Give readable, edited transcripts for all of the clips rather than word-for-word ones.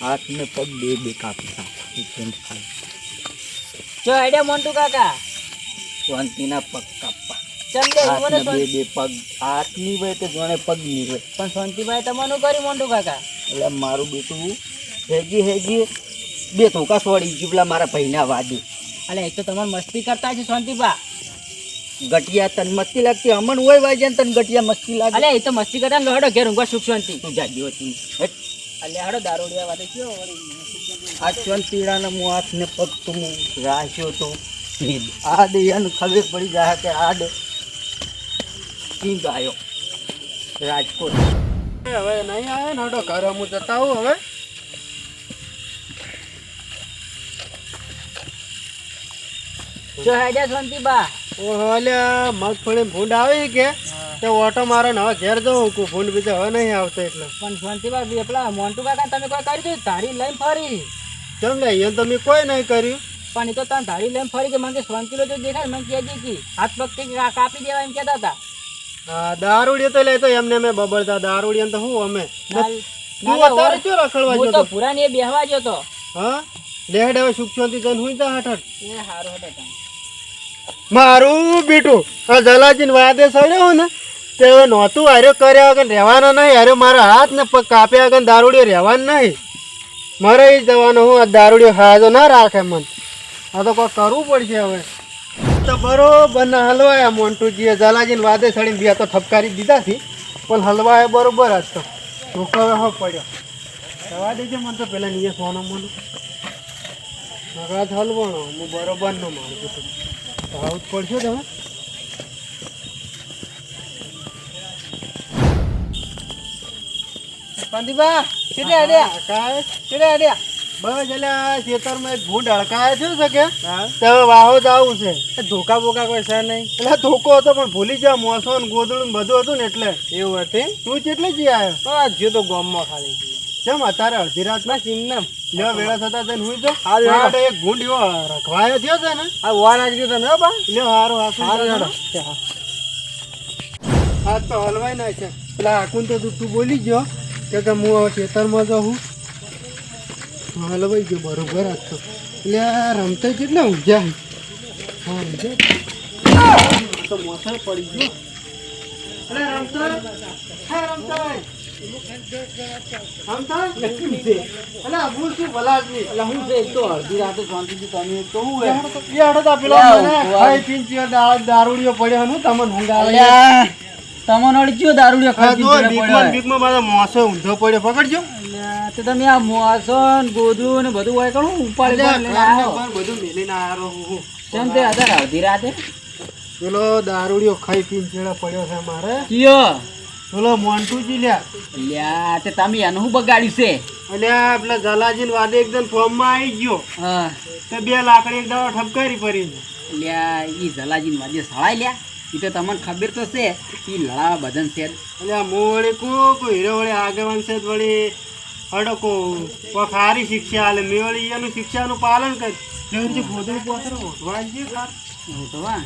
હાથ ને પગ બે બે કાપી નાખું. જો આઈડિયા મોન્ટુ કાકા શાંતિના પગ કાપવા. ચમ દે મને બે બે પગ હાથની હોય તો જોણે પગની હોય. પણ શાંતિભાઈ તમારું કર્યું મોન્ટુ કાકા. એટલે મારું બેટું હેજી બે ધોકા છોડી ગયું પેલા મારા ભાઈના વાદે. અલે એક તો તમારે મસ્તી કરતા છે શાંતિભા. ગટિયા તન મસ્તી લાગતી અમન હોય વાજ્યા તન ગટિયા મસ્તી લાગે. અલે એ તો મસ્તી કરતા ને હડો ઘેર ઊંઘવા સુખ શાંતિ. તું જાગ્યો હતી અલે હડો દારૂડિયા વાદે કયો આ ચોન પીડાના હું હાથ ને પગ તો હું રાખ્યો તો આ દે એને ખબર પડી જાય કે આ દે કિંગ આવ્યો રાજકોટ. હવે નહીં આવે ને હડો ઘરે હું જતા આવું હવે. જો આઈડિયા શાંતિભા. ઓલે મગફળી ભૂંડ આવી કે તે ઓટો મારો ને હવે ઘેર જવું કે ભૂંડ બીજો હવે નહીં આવતો એટલે. પણ શાંતિભા પેલા મોન્ટુ કાકા તમે કોઈ કરી દીધું તારી લઈને ફરી. કેમ લે એને તમે કોઈ નહીં કર્યું. પણ એ તો તમે ધારી લઈને ફરી કે મને શાંતિલો જો દેખાય મને કહેજી કે હાથ પગ કાપી દેવા એમ કહેતા હતા. હા દારૂડિયો તો લેતો એમને મેં બબડતા દારૂડિયા તો હું અમે તું અત્યારે શું રખડવા હું ગયો તો તો? પુરાની એ બેહવા ગયો તો. હા લેડ હવે સુખ શાંતિ જઈને હુઈ જા હઠ. એ હારું હટે તમે. મારું બેટું આ જલાજીને વાદે સડ્યો ને તે હવે નહોતું હાર્યો કર્યા વગર રહેવાનો નહીં. હાર્યો મારા હાથ ને પગ કાપ્યા વગર દારૂડિયો રહેવાનું નહીં. મારે એ જવાનું હું આ દારૂડિયો હાજો ના રાખે મન. આ તો કોઈ કરવું પડશે હવે. તો બરોબર ના હલવાયા મોન્ટુજીએ જલાજીને વાદે સડીને બે તો ઠપકારી દીધા હતી પણ હલવાયા બરોબર જ તો ધોકો હવે પડ્યો. રવા દેજે મને તો પેલા નીચે સોનો મને મગજ હલવાનો હું બરોબર નો મારું છું. આવું જ પડશે તમે. શાંતિભા કેટલે આડ્યા કાંઈ કેટલે આડ્યા. બસ એટલે આ ખેતરમાં એક ભૂંડ અડકાય છે કે હવે વાહો જ આવું છે. ધોકા બોકા કોઈ છે નહીં. એટલે ધોકો હતો પણ ભૂલી જા મોસો ને ગોદડું ને બધું હતું ને એટલે એવું હતું તું કેટલે જઈ આવ્યો? જો તો ગામમાં ખાલી કેમ અત્યારે અડધી રાત ના સિમનામ લેવા વેળા થતા તને હુઈ જો. હાલ હેડો. માટે એક ભૂંડ એવો રખવાયો થયો છે ને આ વાર આવી ગયું તમે હો બા. લે હારું હાકું હારું હેડો. હા તો હલવાઈ ના છે પેલા હાકુન તો તું બોલી ગયો કે હું હવે ખેતરમાં જાઉં. હલવાઈ ગયો બરોબર આજ તો. એટલે આ રમતા કેટલા ઊંઝા હા ઊંઝા તો મોસર પડી ગયો. અરે રમતા હે રમતા રમતા અલા ભૂલ શું ભલાદમી. એટલે હું છે એક તો અડધી રાતે શાંતિથી તમે એક તો હું હે. એ હડો તો પેલો મને ખાઈ પીને ચિયો દારૂડિયો પડ્યો હનું તમને ઊંઘ આવે. અલ્યા તમને અડચ્યો દારૂડિયો હા ખાઈ તો પીને બીકમાં પડ્યો. બીકમાં મારો મોસો ઊંધો પડ્યો પકડજો. અલ્યા તે તમે આ મોસન ગોદડું ને બધું હોય કણું ઉપાડી અલ્યા, લઈને આવ્યો. ઘરને બધું મેલીને આરો હું. કેમ તે હતા અડધી રાતે પેલો દારૂડિયો ખાઈ પીને ચેડો પડ્યો છે મારે. કયો પેલો મોન્ટુજી લ્યા અલ્યા તે તમે એનું શું બગાડ્યું છે. અલ્યા પેલા જલાજીને વાદે એકદમ ફોર્મમાં આવી ગયો હા તે બે લાકડી એક દાડો ઠપકારી પડી. અલ્યા ઈ જલાજી વાજે સળાઈ લ્યા ઈ તો તમને ખબર તો છે ઈ લડાવા બદન છે. અલ્યા હું વળી કોઈ હીરો વળી આગેવાન છે વળી હડકો કોઈ સારી શિક્ષા આલે મેં વળી એનું શિક્ષાનું પાલન કર્યું. એવી રીતે ગોદડું પોતરે ઓઢવા જઈએ ખાર. એવું તો વાહ.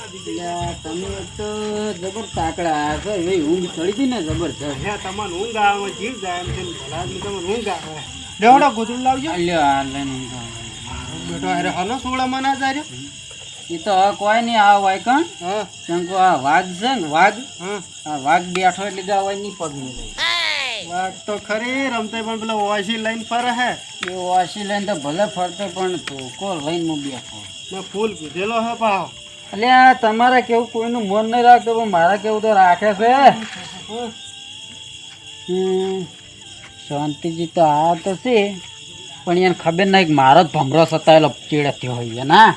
અલ્યા તમે એક તો જબર તાકડા છો એવી ઊંઘ ચડી હતી ને જબરજસ્ત. હે તમને ઊંઘ આવે જીવ જાય એમ છે ભલા તમને ઊંઘ આવે. લેવડો ગોદડું લાવજો. અલ્યા આ લઈને ઊંઘ આવે. બેટો અરે હાલો સોળામાં ના જાય. ઈ તો હવે કોઈ નહીં આ હોય કણ હા શંકો આ વાઘ છે ને વાઘ હા આ વાઘ બેઠો એટલે જવા હોય નહીં પગ નહીં. વાત તો ખરી રમતે પણ પેલો ઓછી લઈને ફરે હે એ વાસી લઈને તો ભલે ફરતો પણ ધોકો લઈને હું બેઠો. ને ફૂલ પીધેલો હે પાવ. અલ્યા તમારે કેવું કોઈનું મન નહીં રાખતો પણ મારે કેવું તો રાખે છે. શાંતિજી તો આ તો છે પણ એને ખબર નહીં કે મારો જ ભમરો સતાયેલો ચીડે થયો હોય ના.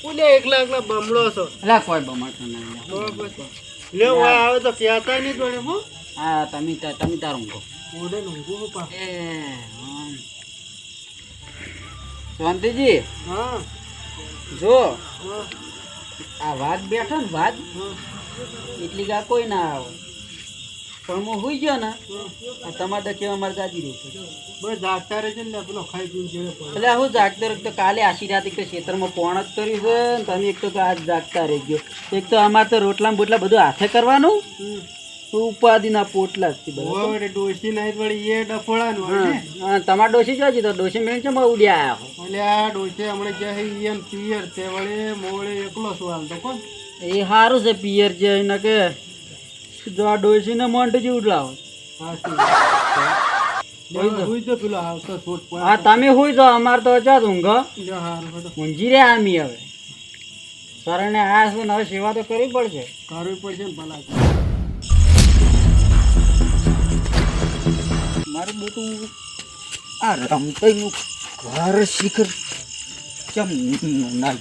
ઓલે એકલા એકલા બમડો છો. એટલે કોઈ બમાડતો નહીં. લે ઓય આવે તો કહેતા નહીં જોડે હો. હા તમે તારું કહો. ઓડે ઊંઘું હો પા. એ શાંતિજી હા જો હા આ વાઘ બેઠો ને વાઘ એટલી ગા કોઈ ના આવે પણ હું હોઈ ગયો ને આ તમારે તો કેવા મારે જાજી રહ્યું છે. બસ જાગતા રહેજે ને પેલો ખાઈ પીને ચેડે પડે. એટલે હું જાગતો રહ્યો તો કાલે આશી રાત એક તો ખેતરમાં પોણ જ કર્યું છે ને તમે એક તો આજ જાગતા રહી ગયો. એક તો અમારે તો રોટલા બોટલા બધું હાથે કરવાનું કોઈ ઉપાધિના પોટલા જ છે બધા. ઓય ડોશી નહીં વળી એ ડફોળાનું હોય ને. હા તમારા ડોશી જોજી તો ડોશી મેં ચમ ઉડ્યા આયા હો. એટલે આ ડોશી હમણાં જે હે ઈ એમ પિયર તે વળી મોળે એકલો શું હાલ તો કોણ એ સારું છે પિયર છે એને કે જો આ ડોશીને મોંટ જ ઉડલાવો. હુઈ તો પેલો આવતો છોટ પડે. હા તમે હુઈ તો અમાર તો ચાત ઊંઘ જો હારું હેડો. ઊંઘી રે આમી હવે સરને આ શું હવે સેવા તો કરવી પડશે. કરવી પડશે ને ભલા. મારું બેટું આ રમતઈનું ઘર શિખર કેમ ના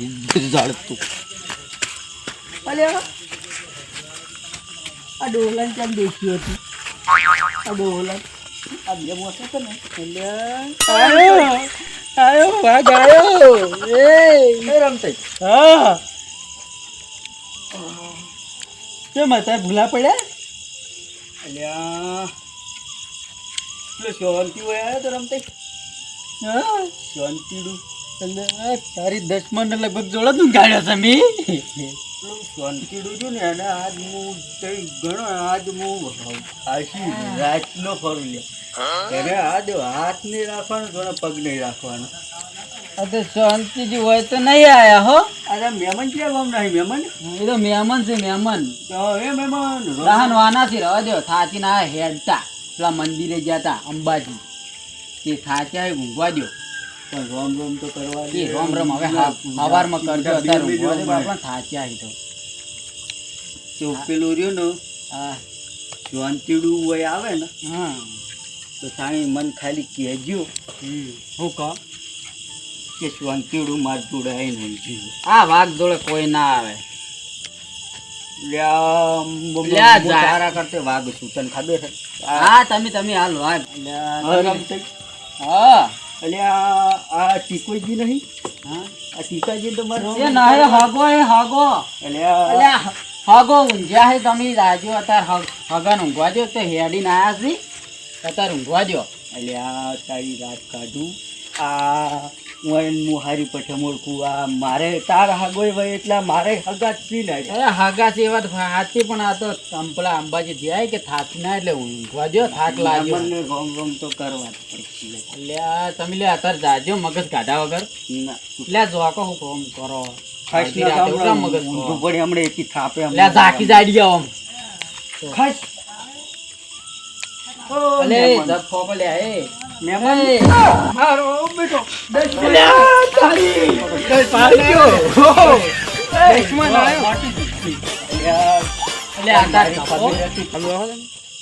જાળતું અલ્યા આ ડોલાને કેમ દેખ્યું હતું આ ડોલા આ બે મોટા છે ને આયો વાઘ આયો એ રમતઈ હા કેમ હતા ભૂલા પડ્યા. અલ્યા પેલો શાંતિ હોય આવ્યો તો રમતઈ હા શાંતિડું એટલે તારી દશમન લગભગ જોડે તું ગાડ્યો છે મી. શાંતિડું છું ને અને આજ હું કઈ ગણો આજ હું આખી રાતનો ફરું લ્યા એને આજ હાથ નહીં રાખવાનો થોડા પગ નહીં રાખવાનો. આ તો શાંતિજી હોય તો નહીં આયા હો. અરે મહેમાન ક્યાં ગામ નહીં મહેમાન એ તો મહેમાન છે મહેમાન. તો એ મહેમાન રાહન વાનાથી રવા દો થાચી ના હેડતા પેલા મંદિરે જતા અંબાજી તે થાચ્યા એ ઊંઘવા દો. પણ રોમ રોમ તો કરવા એ રોમ રોમ હવે સવારમાં કરજો અત્યારે ઊંઘવા દો બાપા થાચ્યા હી તો. તો પેલું રહ્યું ને હા શાંતિડું હોય આવે ને હા તો સામે મન ખાલી કહેજો હું કહો કે શાંતિડું માર જોડે આવીને ઊંઘી આ વાઘ જોડે કોઈ ના આવે. લ્યા જા. તારા કરતે વાઘ છું તને ખબર છે હા તમે હાલ વાઘ. રમતઈ હા અલ્યા આ ટીકોજી નહીં હા આ ટીકાજી તો મારે એ ના હગો એ હગો અલ્યા અલ્યા હગો ઊંઘ્યા હે તમે રાજો અત્યારે હગાને ઊંઘવા દો તો હેડીને આયા છે અત્યારે ઊંઘવા દો. અલ્યા તારી રાત કાઢું આ હું હારી પઠે મોડકું આ મારે તાર હગોય હોય એટલે મારે હગા જ પી ને અરે હગા છે એ વાત સાચી પણ આ તો પેલા અંબાજી જાય કે થાકી ના એટલે ઊંઘવા દો થાક લાગ્યો. મને રોમ રોમ તો કરવા જ પડશે એટલે આ તમે લે અત્યારે જાજો મગજ કાઢા વગર ના એટલે જોકો હું કોમ કરો ખાસ અડધી રાતે એટલા મગજ ઊંધું કરો. પડે હમણાં એથી થાપે એટલે આ ઝાકી જાડી જાવ આમ ખાસ અલે જપ ફોકો લે એ મહેમાન એ. મારો બેટો અલ્યા તારી દુશ્મન આવ્યો અલે આ તારી કાપો.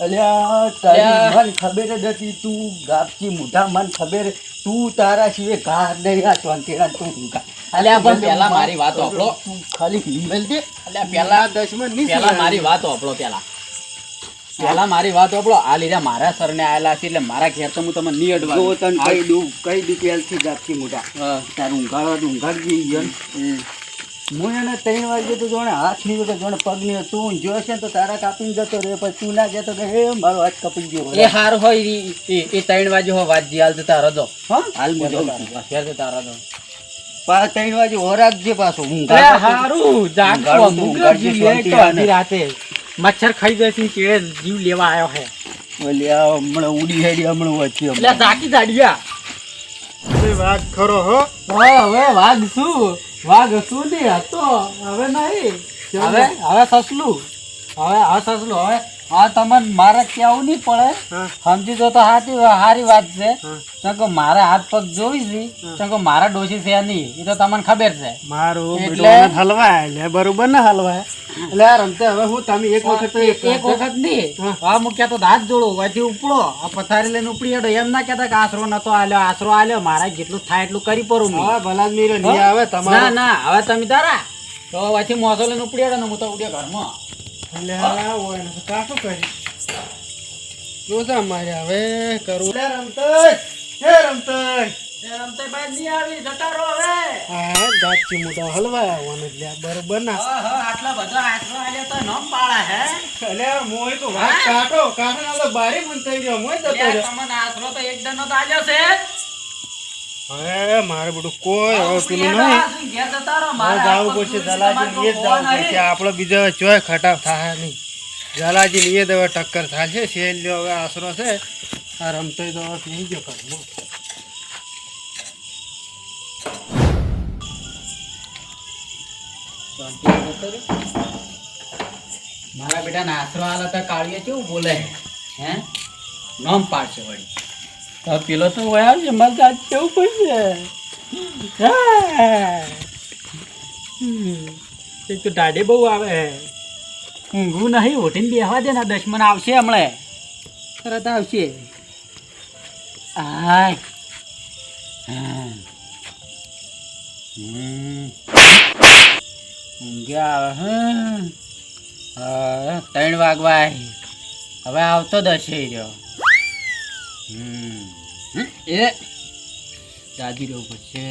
અલ્યા તારી મન ખબર જ હતી તું ગાપચી મોઢા મન ખબર તું તારા સિવાય ઘા નહીં આ શાંતિરાજ તું અલ્યા પણ પેલા મારી વાત સાંભળો. તું ખાલી હિમેલ દે અલ્યા પેલા દશમન ની પેલા મારી વાત સાંભળો પેલા મારી વાત સાંભળો. આ લીધા મારા સરને આયેલા છે એટલે મારા ઘેર તો હું તમને નહીં અડવા જો દઉં. તને કઈ દઉં પહેલથી ગાપચી મોઢા હા. તારું ઊંઘાડવા તો ઊંઘાડી જઈએ હું એને 3 વાગે તો જોણે હાથ નહીં વગર જોણે પગ નહીં તું ઊંઘ્યો છે ને તો તારા કાપીને જતો રે પછી તું ના જતો કે હે મારો હાથ કપી ગયો એ હાર હોય એ 3 વાગે હો વાત જી હાલ તો તારો દો હા હાલ હું જાઉં છું. ઘેર તો તારો દો. 3 વાગે હોરાકજે પાછો અલ્યા હારું જાગતો ઊંઘાડું તો મુગર ઊંઘાડજે જીવ લે તો શાંતિરાને. અડધી રાતે મચ્છર ખાઈ જશે ને ચેડે જીવ લેવા આવ્યો હે. ઓલ્યા હમણાં ઉડી હેડી હમણાં વચ્ચે એટલે ઝાકી જાડિયા વાત ખરો હો. હવે વાઘ શું ને હતો હવે નહીં હવે સસલું હવે હા તમને મારે કેવું નહીં પડે હા. સમજી જો તો સારી વાત છે. હા. કેમ કે મારે હાથ પગ જોઈ છે કેમ કે મારા ડોશી છે નહીં એ તો તમને ખબર છે. મારું એટલે- બેટો હલવાય એટલે બરોબર ને હલવાય એટલે આ રમતે હવે હું તમે એક વખત તો એક વખત નહીં હા. હા મૂક્યા તો હાથ જોડો વાથી ઉપડો આ પથારી લઈને ઉપડી હેડો એમ ના કહેતા કે આશરો નતો આલ્યો મારા જેટલું થાય એટલું કરી પડું મેં. હા ભલા મીરો નહીં આવે ના તમારે ના હવે તમે તારા તો વાથી મોસો લઈને ઉપડી હેડો ને હું તો ઉડ્યો ઘરમાં. એટલે હા હોય ને કાશું કરી જોજા મારે હવે કરું લે રમતઈ હે રમતઈ હા ગાચી મોટા હલવાય આવવાનું એટલે આ બરોબર ના આટલા બધા આશરો આલ્યા તો નમ પાળા હે એટલે મોય તો વાત કાઢો ના તો બારી પણ થઈ ગયો મોય જતો રહ્યો તમને આશરો તો એક દનો તો આલ્યો છે. હવે મારે બધું કોઈ હવે પેલું નહીં હવે જવું પડશે દલાજી એ જ જવું પડશે આપણો બીજો ચોય ખટાવ થાય નહીં ઝાલાજી ની એ દવા ટક્કર થશે શેલ્યો હવે આશરો છે આ રમતો તો નહીં ગયો કરું મારા બેટા નાસરો હાલ હતા કાળીએ કેવું બોલે હે નોમ પાડશે વળી પેલો તો વયા છે મારે આજ કેવું પડશે એક તો દાઢે બહુ આવે ઊંઘવું નહીં ઉઠીને બેસવા દે ને દશમન આવશે હમણે તરત આવશે આય ઊંઘ્યા આવે 3 વાગવા હવે આવતો દશે રહ્યો એ દાદી રહ્યો પડશે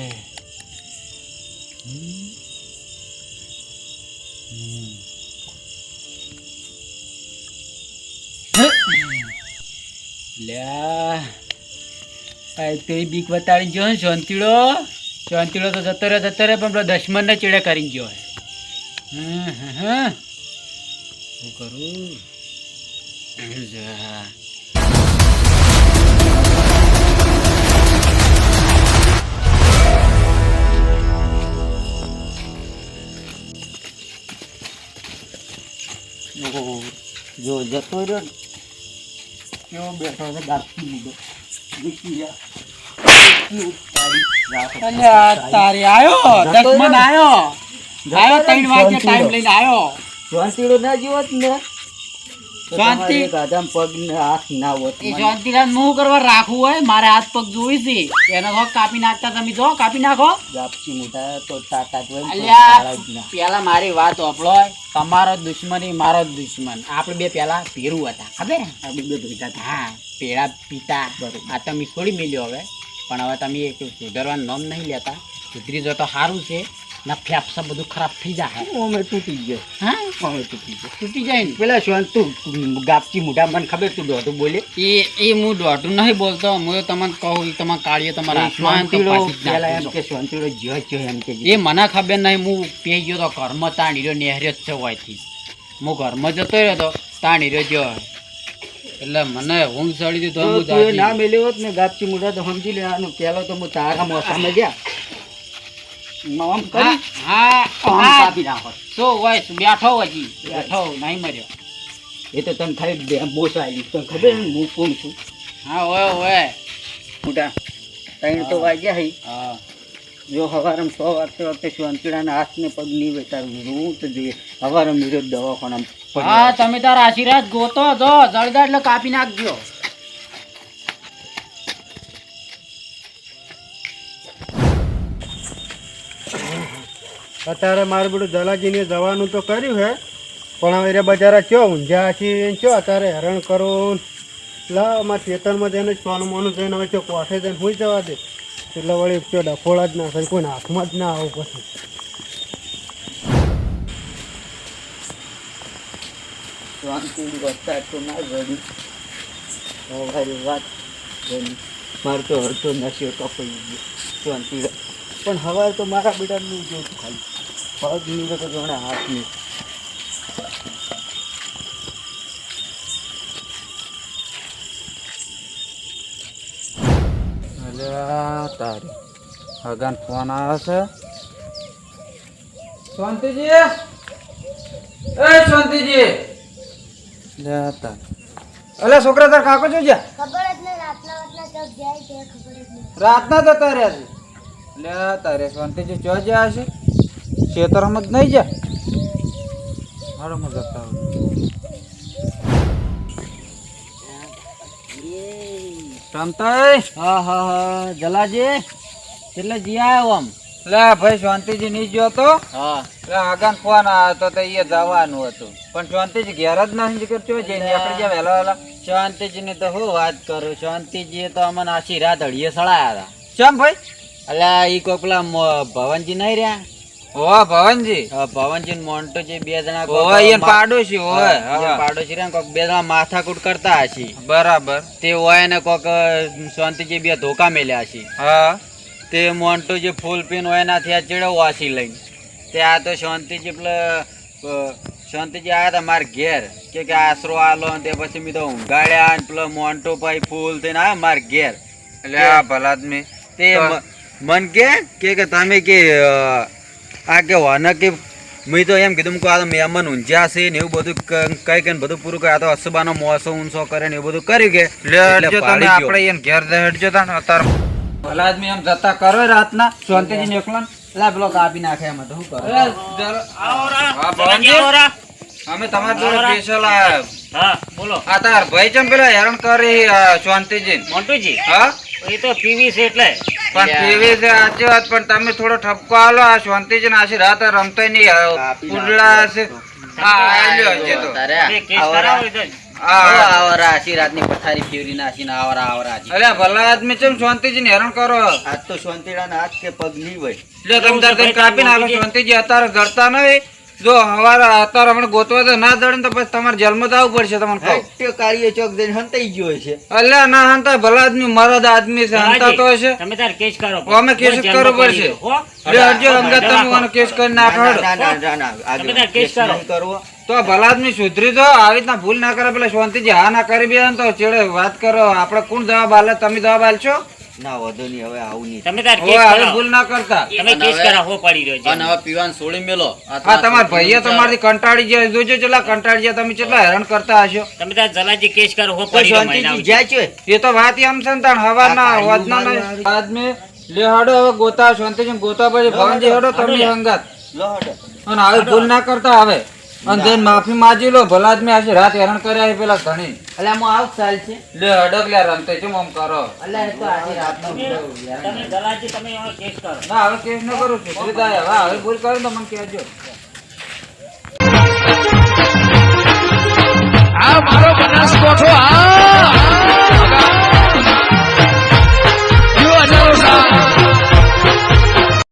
પેલી બીક બતાડી ગયો શાંતિડો તો જતો રહે પણ પેલો દશમનને ચીડે કરી ગયો શું કરું જો જતો રહ્યો કેવો બેઠો છે ગાપથી મૂડો તારે આયો દશમન આયો 3 વાગે ટાઈમ લઈને આયો શાંતિડો ના જીવત ને શાંતિ ગાધામ પગ ને હાથ ના હોત એ શાંતિલાલ હું કરવા રાખવું હોય મારે હાથ પગ જોઈ છે એનો હક કાપી નાખતા તમે જો કાપી નાખો ગાપથી મોટા તો તાકાત હોય અલ્યા પેલા મારી વાત સાંભળો તમારો દુશ્મની મારો દુશ્મન આપણે બે પેલા ભેરું હતા ખબર આપણે બે ભેગા હતા. હા પેડા પિતા આ તમે છોડી મેલ્યો હવે પણ હવે તમે એક સુધારવાનું નામ નહીં લેતા સુધરી જો તો સારું છે ના ફેફસા બધું ખરાબ થઈ જાય અમે તૂટી ગયો હા અમે તૂટી ગયો તૂટી જાય ને પેલા શાંત તું ગાપચી મોઢા મને ખબર તું દોઢું બોલે એ હું દોઢું નહીં બોલતો હું તમને કહું તમારે કાઢીએ તમારા હાથમાં તો પાછી જ પેલા એમ નાખજો. કે શાંતિડો જ્યો એમ કે એ મને ખબર નહીં હું પી ગયો તો ઘરમાં તાણી રહ્યો નેહર્યો જ છે હોયથી હું ઘરમાં જતો રહ્યો તો તાણી રહ્યો ગયો એટલે મને ઊંઘ ચડી હતી તો હું તું ના જાગી. મેલ્યો હોત ને ગાપચી મોઢા તો સમજી લેવાનું પેલો તો હું તારા મોસામાં ગયા આમ કરી હા આમ હા કાપી નાખો શું હોય બેઠો હજી બેઠો નહીં મર્યો એ તો તને ખાલી બોસ આવી તને ખબર ને હું કોણ છું હા હોય મોટા 3 તો વાગ્યા હઈ હા જો હવારમ 100 વાગતે વખતે શાંતિડાના હાથ ને પગ નહીં બેસાડવું હું તો જોઈએ હવારમ નીરજ દવાખાના હા તમે તારા આશીર્વાદ ગોતો જો જળદા એટલે કાપી નાખજો અત્યારે મારું બધું જલાજીને જવાનું તો કર્યું હે પણ હવે બજારા ચો ઊંઝા છે ચો અત્યારે હેરાન કરો લા અમારા ખેતરમાં જઈને સોનું મોનું જઈને હવે ચો કોઠે જઈને હોઈ જવા દે એટલે વળી ચો ડફોળા જ ના થાય કોઈને હાથમાં જ ના આવું પછી શાંતિડી વસ્તા તો ના ગયું હવારી વાત ગઈ મારે તો હરતો નશ્યો કપાઈ ગયો શાંતિડા પણ હવાર તો મારા બેટાનું જોતું ખાલી પગ નહીં તો જોણે હાથ નહીં તારી હગાન ફોન આવ્યો છે શાંતિજી એ શાંતિજી લે તાર અલે છોકરા તાર કાકો જો જા ખબર જ નહીં રાતના ચોક જાય છે ખબર જ નહીં રાતના જતા રહ્યા છે લે તારે શાંતિજી ચો જ્યાં છે ખેતરમાં જ નહીં જા મારો મજા જતા શાંતાઈ હા હા હા જલાજી એટલે જી આવ્યો આમ લે ભાઈ શાંતિજી નહીં ગયો તો હા આગળ ફોન આવ્યો તો એ જવાનું હતું પણ શાંતિજી ઘેર જ નથી કરતો જઈને આપણે જ્યાં વહેલા વહેલા શાંતિજીની તો હું વાત કરું શાંતિજીએ તો અમને આશીર્વાદ હળીએ સળાયા હતા ચમ ભાઈ અલ્યા ઈ કોઈ પેલા ભવનજી નહીં રહ્યા ઓ ભવનજી ભવનજી ને મોન્ટોજી બે જણા પાડોશી પાડોશી રહ્યા કોક બે જણા માથાકૂટ કરતા હશે બરાબર તે હોય ને કોક શાંતિજી બે ધોકા મેલ્યા હશે હા તે મોન્ટોજી ફૂલ પીન હોય ના થયા ચેડો વાસી લઈને તે આ તો શાંતિજી પેલા શાંતિજી આયા તા માર ઘેર કે આશરો આલો ને તે પછી મેં તો ઊંઘાડ્યા ને પેલો મોન્ટો ભાઈ ફૂલ થઈને આવ્યા માર ઘેર એટલે આ ભલા આદમી તે મન કે તમે કે આ કે વાના કે મેં તો એમ કીધું કે આ તો મહેમાન ઊંઝ્યા છે ને એવું બધું કઈ કઈ બધું પૂરું કરે આ તો અસબાનો મોસો ઊંસો કરે ને એવું બધું કર્યું કે એટલે તમે આપણે એને ઘેર હેડજો તા ને અત્યારે ભલા આદમી એમ જતા કરો રાતના શાંતિજી ને એકલા લા પેલો કાપી નાખે એમ તો શું કરો અમે તમારી જોડે સ્પેશિયલ આયા હા બોલો આ તાર ભાઈ ચમ પેલા હેરાન કરી શાંતિજી મોન્ટુજી હા એ તો પીવી છે એટલે પણ પીવી છે સાચી વાત પણ તમે થોડો ઠપકો આલો આ શાંતિજી ને આશી રાત રમતા નહીં ઉડલા છે હા આલ્યો છે તો એ કેસ કરાવો એ તો આવરા આશી રાતની પથારી ફેરી નાખીને આવરા અરે ભલા આદમી ચમ શાંતિજી ને હેરાન કરો આજ તો શાંતિડાના હાથ કે પગ નહીં હોય. એટલે તમે તાર કાપી નાખો શાંતિજી અત્યારે જડતા નહીં જો હવારે અત્યારે હમણાં ગોતવા તો ના જડે ને તો પછી તમારે જેલમાં તો આવવું પડશે તમને કહું હેટ્યો કાળીએ ચોક જઈને હંતાઈ ગયો છે. અલ્યા ના હંતા ભલા આદમી મરદ આદમી છે હંતા તો હશે તમે તાર કેસ કરો અમે કેસ કરવો પડશે લે હરજો અંગત તમે મને કેસ કરી નાખો ના, ના, ના, ના, આગળ તમે તાર કેસ કેસ કરો. નહીં કરવો. તો ભલા આદમી સુધરી જો આવી રીતના ભૂલ ના કરે પેલા શાંતિજી હા ના કરી બે તો ચેડે વાત કરો આપણે કોણ જવાબ આલે તમે જવાબ આલશો ના વધુ નહીં, હવે આવું નહીં. તમે તાર હવે કેસ આવી કરો ભૂલ ના કરતા તમે કેસ કરાવો પડી રહ્યો છે હવે પીવાનું છોડી મેલો હા તમારા ભાઈએ તમારાથી કંટાળી ગયા જોજો કેટલા કંટાળી ગયા તમે કેટલા હેરાન કરતા હશો તમે તાર જલાજી કેસ કરો હો તો પડી રહ્યો શાંતિથી મહિના જ્યાં છે એ તો વાત એમ છે ને તાણ હવારના આ વાતના કાળિયું નહીં. આદમી લે હાડો હવે ગોતા શાંતિજી ગોતા પછી ભવનજી હેડો તમે હંગાત લો હડો. અને આવી ભૂલ ના કરતા હવે અને જઈને માફી માંગી લો ભલા આદમી આજે રાત હેરાન કર્યા છે પેલા ઘણી અલા આમાં આવ ચાલ છે. લે હડક લે રમતે ચમ આમ કરો અલા એ તો આજે રાતનો તમે જલાજી તમે હવે કેસ કરો ના હવે કેસ ન કરું સુધરી જાય હવે ભૂલ કરો તો મને કહેજો આ મારો બનાસકોઠો આ